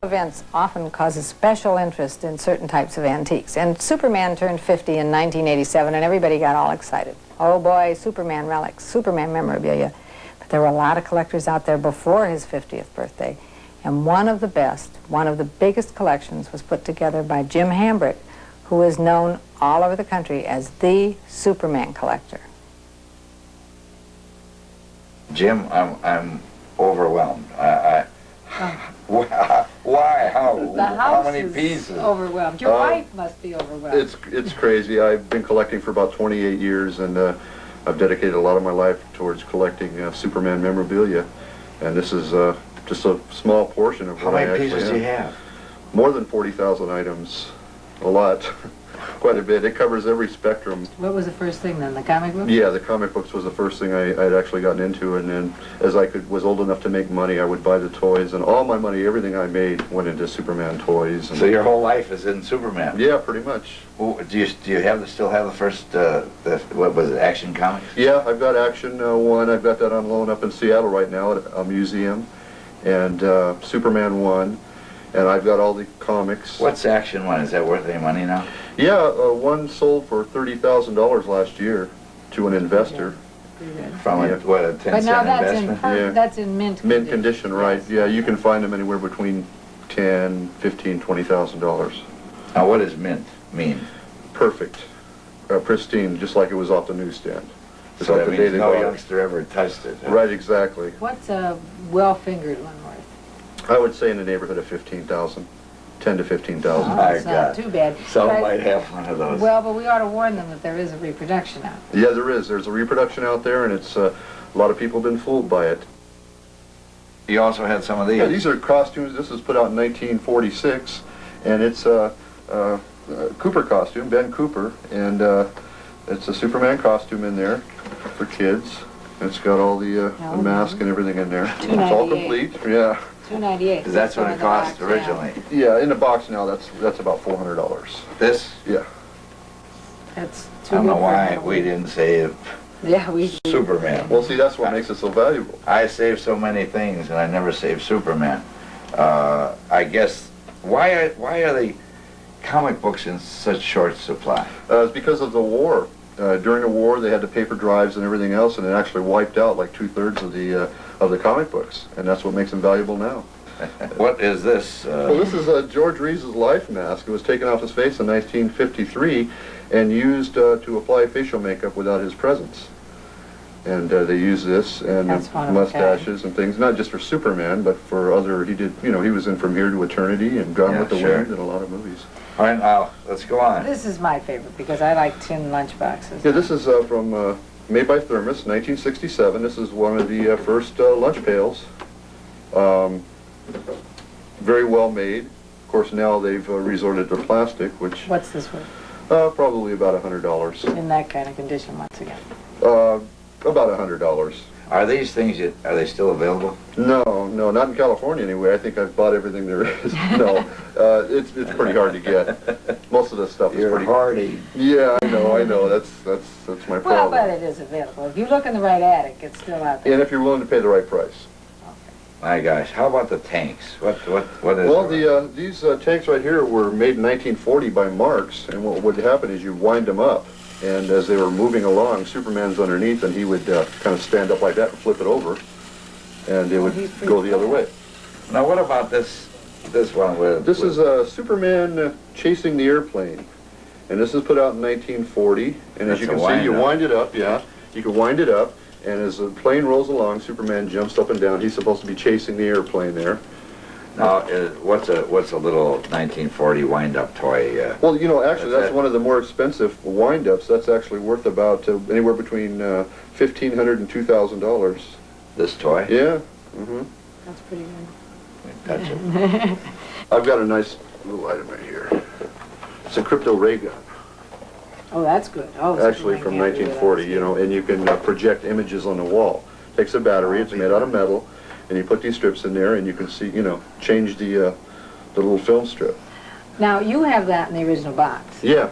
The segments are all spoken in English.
Events often causes special interest in certain types of antiques, and Superman turned 50 in 1987 and everybody got all excited. Oh boy, Superman relics, Superman memorabilia. But there were a lot of collectors out there before his 50th birthday, and one of the best, one of the biggest collections was put together by Jim Hambrick, who is known all over the country as the Superman collector. Jim, I'm overwhelmed. Why? How many pieces? Overwhelmed. Your wife must be overwhelmed. It's crazy. I've been collecting for about 28 years, and I've dedicated a lot of my life towards collecting Superman memorabilia, and this is just a small portion of what I actually have. How many pieces do you have? More than 40,000 items. A lot. Quite a bit. It covers every spectrum. What was the first thing then, the comic books? Yeah, the comic books was the first thing I'd actually gotten into, and then as I was old enough to make money, I would buy the toys, and all my money, everything I made, went into Superman toys. And so your whole life is in Superman? Yeah, pretty much. Well, do you still have the first, what was it, Action Comics? Yeah, I've got Action 1. I've got that on loan up in Seattle right now at a museum, and Superman 1. And I've got all the comics. What's Action 1? Is that worth any money now? Yeah, one sold for $30,000 last year to an investor. From a 10-cent investment? But now that's in mint condition. Mint condition, right. Yeah, you can find them anywhere between $10,000, $15,000, $20,000. Now what does mint mean? Perfect. Pristine, just like it was off the newsstand. So that means no youngster ever touched it. Huh? Right, exactly. What's a well-fingered one worth? I would say in the neighborhood of 15,000, 10 to 15,000. Oh, that's not too bad. Some might have one of those. Well, but we ought to warn them that there is a reproduction out there. Yeah, there is. There's a reproduction out there, and it's a lot of people have been fooled by it. You also had some of these. Yeah, these are costumes. This was put out in 1946, and it's a Cooper costume, Ben Cooper, and it's a Superman costume in there for kids. It's got all the mask and everything in there. It's all complete. Yeah. $298. Because that's what it cost originally. Yeah, in the box now, that's about $400. This? Yeah. That's I don't know why we didn't save Superman. Well, see, that's what makes it so valuable. I saved so many things, and I never saved Superman. I guess, why are the comic books in such short supply? It's because of the war. During the war, they had the paper drives and everything else, and it actually wiped out like 2/3 of the comic books, and that's what makes them valuable now. What is this? Well, this is George Reeves' life mask. It was taken off his face in 1953 and used to apply facial makeup without his presence. And they use this and mustaches and things, not just for Superman, but for other. He did, he was in From Here to Eternity and Gone with the Wind and a lot of movies. All right, now let's go on. This is my favorite because I like tin lunchboxes. Yeah, this is from made by Thermos, 1967. This is one of the first lunch pails. Very well made. Of course, now they've resorted to plastic, which. What's this worth? Probably about $100. In that kind of condition, once again. About $100. Are these things, are they still available? No, not in California anyway. I think I've bought everything there is. No, it's pretty hard to get. Most of the stuff is pretty hardy. Yeah, I know. That's my problem. Well, but it is available. If you look in the right attic, it's still out there. And if you're willing to pay the right price. My gosh, how about the tanks? What is? Well, these tanks right here were made in 1940 by Marx, and what would happen is you wind them up, and as they were moving along, Superman's underneath, and he would kind of stand up like that and flip it over, and it would go the other way. Now, what about this one? This is Superman chasing the airplane, and this is put out in 1940, and as you can see, you wind it up. Yeah, you can wind it up. And as the plane rolls along, Superman jumps up and down. He's supposed to be chasing the airplane there. Now, what's a little 1940 wind-up toy? Well, actually, that's one of the more expensive wind-ups. That's actually worth about anywhere between $1,500 and $2,000. This toy? Yeah. That's pretty good. Touch it. I've got a nice little item right here. It's a crypto ray gun. Oh, that's good. Oh, actually from 1940, and you can project images on the wall. Takes a battery, it's made out of metal, and you put these strips in there, and you can see, change the little film strip. Now, you have that in the original box. Yeah.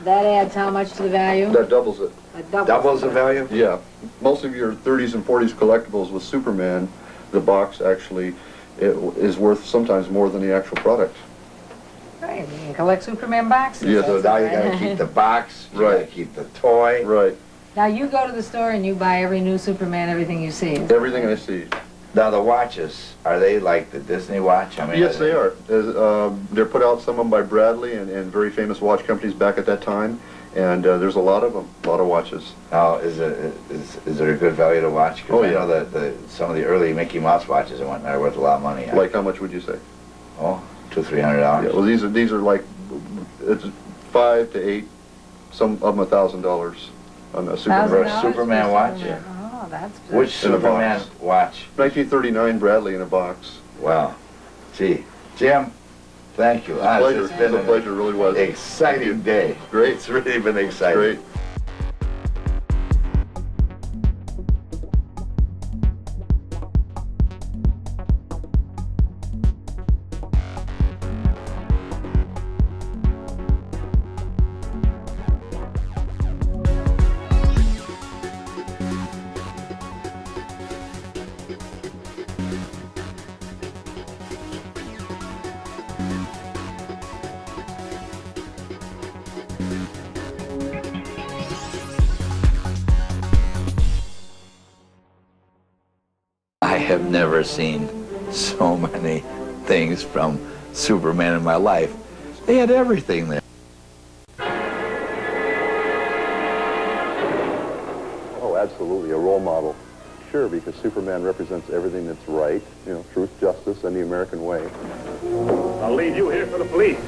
That adds how much to the value? That doubles it. That doubles the value? Yeah. Most of your 30s and 40s collectibles with Superman, the box actually it is worth sometimes more than the actual product. Right, you can collect Superman boxes. Yes. So now you gotta keep the box, you gotta Right. keep the toy. Right. Now you go to the store and you buy every new Superman, everything you see. Everything I see. Now the watches, are they like the Disney watch? I mean, Yes, they are. They're put out, some of them by Bradley and very famous watch companies back at that time. And there's a lot of them, a lot of watches. Now, is there a good value to watch? 'Cause Oh, I yeah. know that some of the early Mickey Mouse watches and whatnot are worth a lot of money. Like how much would you say? Oh, $200-300. Yeah, well, these are like it's 5 to 8, some of them $1,000 on a Superman. For a Superman watch? Yeah. Oh, that's good. Which In a Superman box. watch? 1939 Bradley in a box. Wow. Gee, Jim, thank you. Pleasure. It's been It's a pleasure, it really was. an exciting day. Great. It's really been exciting. Great. I have never seen so many things from Superman in my life. They had everything there. Oh, absolutely, a role model. Sure, because Superman represents everything that's right, truth, justice, and the American way. I'll leave you here for the police.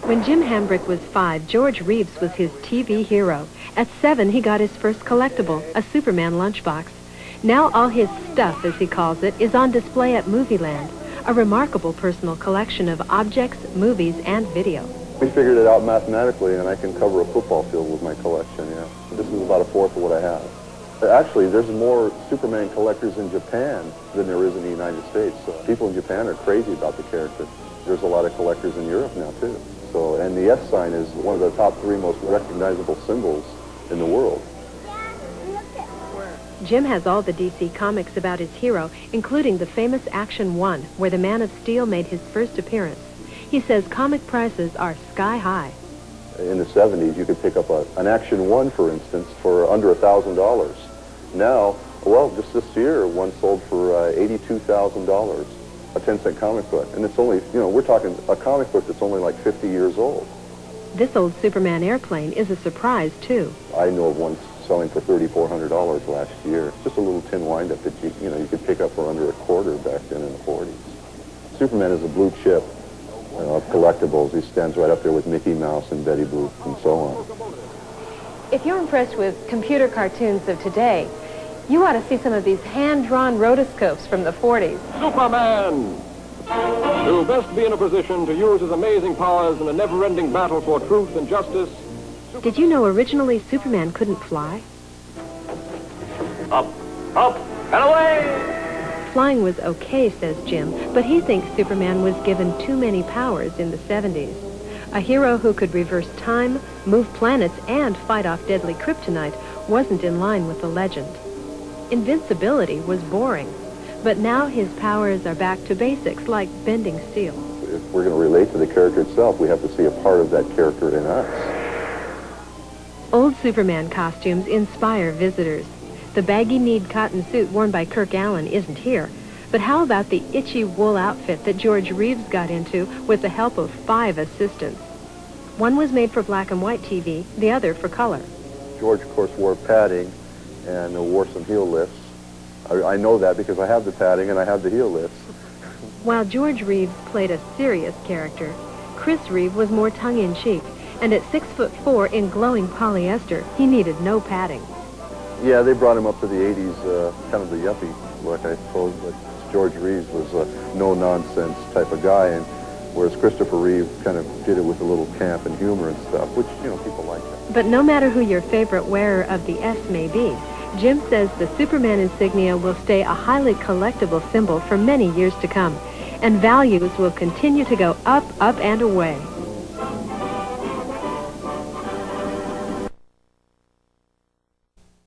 When Jim Hambrick was 5, George Reeves was his TV hero. At 7, he got his first collectible, a Superman lunchbox. Now all his stuff, as he calls it, is on display at Movieland, a remarkable personal collection of objects, movies, and video. We figured it out mathematically, and I can cover a football field with my collection, yeah. This is about a fourth of what I have. Actually, there's more Superman collectors in Japan than there is in the United States. People in Japan are crazy about the character. There's a lot of collectors in Europe now, too. And the S sign is one of the top 3 most recognizable symbols in the world. Jim has all the DC comics about his hero, including the famous Action 1, where the Man of Steel made his first appearance. He says comic prices are sky high. In the 70s, you could pick up an Action 1, for instance, for under $1,000. Now, well, just this year, one sold for $82,000, a 10-cent comic book. And it's only, we're talking a comic book that's only like 50 years old. This old Superman airplane is a surprise, too. I know of one selling for $3,400 last year. Just a little tin wind-up that you could pick up for under a quarter back then in the 40s. Superman is a blue chip of collectibles. He stands right up there with Mickey Mouse and Betty Boop and so on. If you're impressed with computer cartoons of today, you ought to see some of these hand-drawn rotoscopes from the 40s. Superman! To best be in a position to use his amazing powers in a never-ending battle for truth and justice. Did you know originally Superman couldn't fly? Up, up, and away! Flying was okay, says Jim, but he thinks Superman was given too many powers in the 70s. A hero who could reverse time, move planets, and fight off deadly kryptonite wasn't in line with the legend. Invincibility was boring, but now his powers are back to basics like bending steel. If we're going to relate to the character itself, we have to see a part of that character in us. Old Superman costumes inspire visitors. The baggy-kneed cotton suit worn by Kirk Allen isn't here, but how about the itchy wool outfit that George Reeves got into with the help of 5 assistants? One was made for black and white TV, the other for color. George, of course, wore padding and wore some heel lifts. I know that because I have the padding and I have the heel lifts. While George Reeves played a serious character, Chris Reeve was more tongue-in-cheek, and at 6'4" in glowing polyester, he needed no padding. Yeah, they brought him up to the 80s, kind of the yuppie look, I suppose, but George Reeves was a no-nonsense type of guy, and whereas Christopher Reeve kind of did it with a little camp and humor and stuff, which, people like that. But no matter who your favorite wearer of the S may be, Jim says the Superman insignia will stay a highly collectible symbol for many years to come, and values will continue to go up, up, and away.